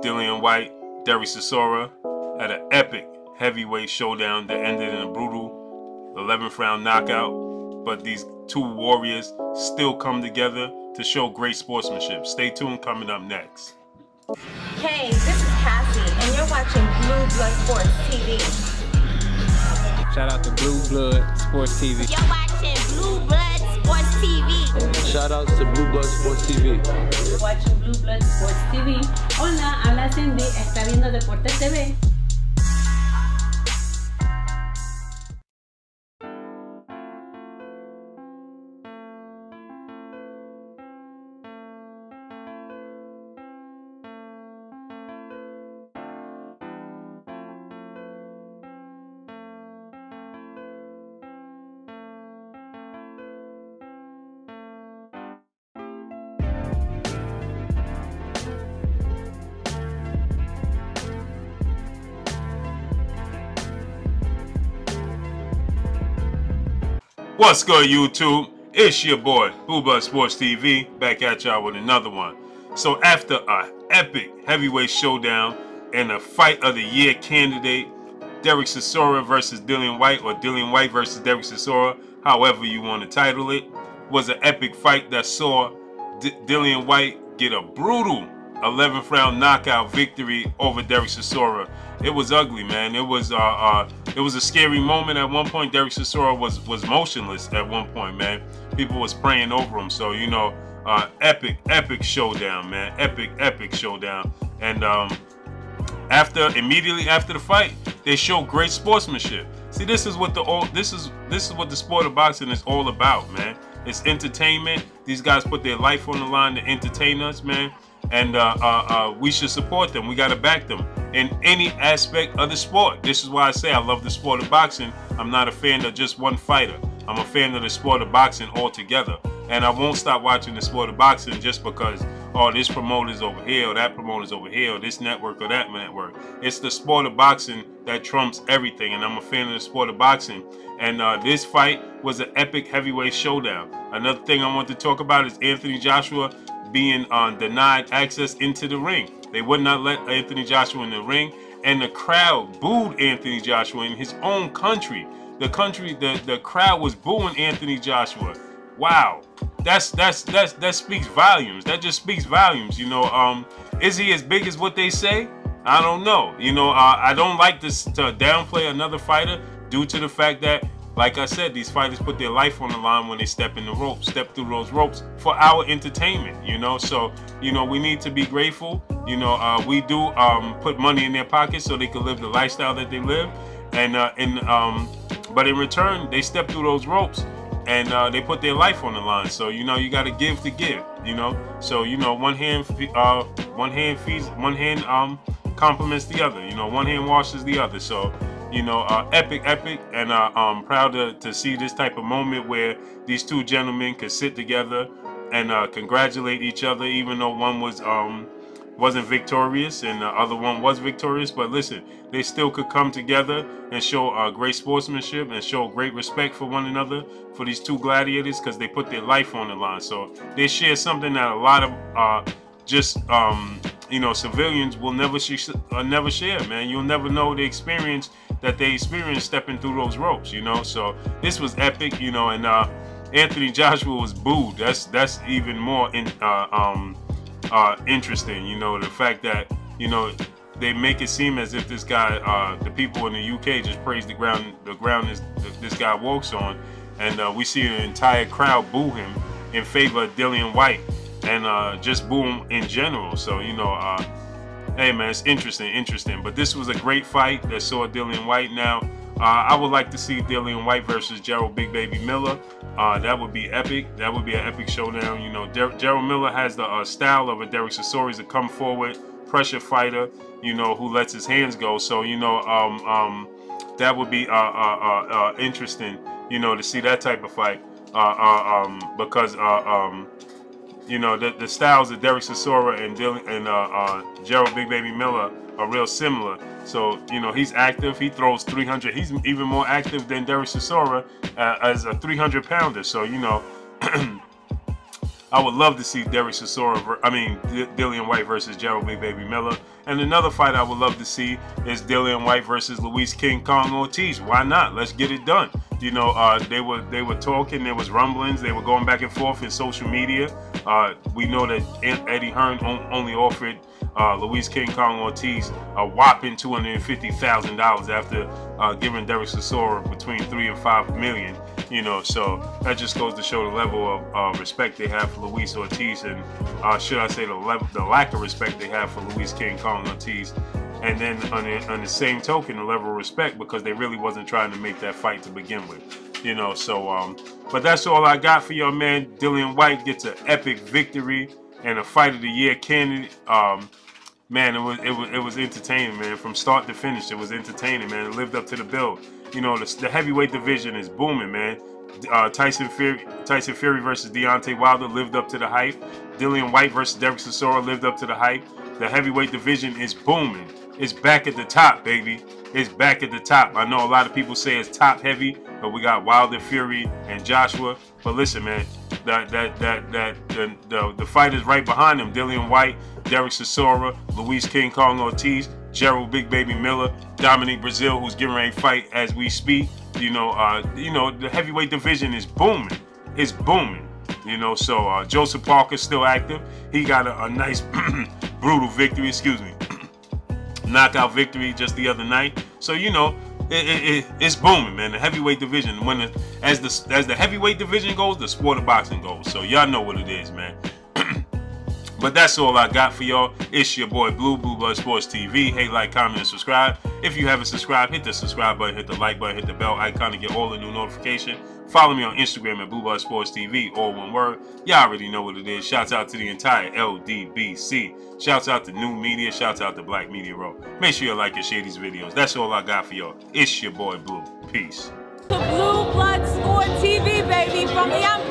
Dillian Whyte, Derek Chisora had an epic heavyweight showdown that ended in a brutal 11th round knockout. But these two warriors still come together to show great sportsmanship. Stay tuned, coming up next. Hey, this is Cassie, and you're watching Blue Blood Sports TV. Shout out to Blue Blood Sports TV. You're watching Blue Blood Sports TV. Shout outs to Blue Blood Sports TV. You're watching Blue Blood Sports TV. Hola, habla Cindy, está viendo Deportes TV. What's good, YouTube? It's your boy, Blue Blood Sports TV, back at y'all with another one. So after an epic heavyweight showdown and a fight of the year candidate, Derek Chisora versus Dillian Whyte, or Dillian Whyte versus Derek Chisora, however you want to title it, was an epic fight that saw Dillian Whyte get a brutal 11th round knockout victory over Derek Chisora. It was ugly, man. It was a scary moment at one point. Derek Chisora was motionless at one point, man. People was praying over him. So, you know, epic showdown, man. Epic showdown. And immediately after the fight, they showed great sportsmanship. See, this is what the sport of boxing is all about, man. It's entertainment. These guys put their life on the line to entertain us, man. And we should support them. We got to back them in any aspect of the sport. This is why I say I love the sport of boxing. I'm not a fan of just one fighter. I'm a fan of the sport of boxing altogether. And I won't stop watching the sport of boxing just because, oh, this promoter's over here, or that promoter's over here, or this network or that network. It's the sport of boxing that trumps everything, and I'm a fan of the sport of boxing. And this fight was an epic heavyweight showdown. Another thing I want to talk about is Anthony Joshua being denied access into the ring. They would not let Anthony Joshua in the ring, and the crowd booed Anthony Joshua in his own country. The crowd was booing Anthony Joshua. Wow, that speaks volumes. That just speaks volumes. You know, is he as big as what they say? I don't know. You know, I don't like this to downplay another fighter due to the fact that, like I said, these fighters put their life on the line when they step through those ropes for our entertainment, you know. So, you know, we need to be grateful. You know, we do put money in their pockets so they can live the lifestyle that they live. And but in return, they step through those ropes and they put their life on the line. So, you know, you got to give to give, you know. So, you know, one hand compliments the other. You know, one hand washes the other. So, you know, epic, and I'm proud to see this type of moment where these two gentlemen could sit together and congratulate each other, even though one wasn't victorious and the other one was victorious. But listen, they still could come together and show great sportsmanship and show great respect for one another, for these two gladiators, because they put their life on the line. So they share something that a lot of you know, civilians will never share, man. You'll never know the experience that they experienced stepping through those ropes, you know. So this was epic, you know. And Anthony Joshua was booed. That's even more interesting, you know. The fact that, you know, they make it seem as if this guy, the people in the UK just praise the ground this guy walks on, and we see an entire crowd boo him in favor of Dillian Whyte. And just boo him in general. So, you know, hey, man, it's interesting. But this was a great fight that saw Dillian Whyte. Now, I would like to see Dillian Whyte versus Gerald Big Baby Miller. That would be epic. That would be an epic showdown. You know, Gerald Miller has the style of a Derek Chisora. He's a come forward, pressure fighter, you know, who lets his hands go. So, you know, that would be interesting, you know, to see that type of fight. Because you know, the styles of Derek Chisora and Gerald Big Baby Miller are real similar. So, you know, he's active. He throws 300. He's even more active than Derek Chisora as a 300-pounder. So, you know, I would love to see Dillian Whyte versus Gerald Big Baby Miller. And another fight I would love to see is Dillian Whyte versus Luis King Kong Ortiz. Why not? Let's get it done. You know, they were talking. There was rumblings. They were going back and forth in social media. We know that Eddie Hearn only offered Luis King Kong Ortiz a whopping $250,000 after giving Derek Chisora between $3 and $5 million. You know, so that just goes to show the level of respect they have for Luis Ortiz, and should I say the lack of respect they have for Luis King Kong Ortiz. And then on the same token, the level of respect, because they really wasn't trying to make that fight to begin with. You know, so but that's all I got for y'all, man. Dillian Whyte gets an epic victory and a Fight of the Year candidate. Man, it was entertaining, man. From start to finish, it was entertaining, man. It lived up to the bill. You know, the heavyweight division is booming, man. Tyson Fury versus Deontay Wilder lived up to the hype. Dillian Whyte versus Derek Chisora lived up to the hype. The heavyweight division is booming. It's back at the top, baby. It's back at the top. I know a lot of people say it's top heavy, but we got Wilder, Fury, and Joshua. But listen, man, the fight is right behind them. Dillian Whyte, Derek Chisora, Luis King Kong Ortiz, Gerald Big Baby Miller, Dominic Brazil, who's getting ready to fight as we speak. You know, the heavyweight division is booming. It's booming. You know, so Joseph Parker's still active. He got a nice brutal victory. Excuse me. Knockout victory just the other night. So you know, it's booming, man. The heavyweight division, as the heavyweight division goes, the sport of boxing goes. So y'all know what it is, man. But that's all I got for y'all. It's your boy Blue Blood Sports TV. Hey, like, comment, and subscribe. If you haven't subscribed, hit the subscribe button, hit the like button, hit the bell icon to get all the new notifications. Follow me on Instagram at Blue Blood Sports TV, all one word. Y'all already know what it is. Shouts out to the entire LDBC. Shouts out to New Media. Shouts out to Black Media Row. Make sure you like and share these videos. That's all I got for y'all. It's your boy Blue. Peace. Blue Blood Sport TV, baby, from IMMEDIETLEY.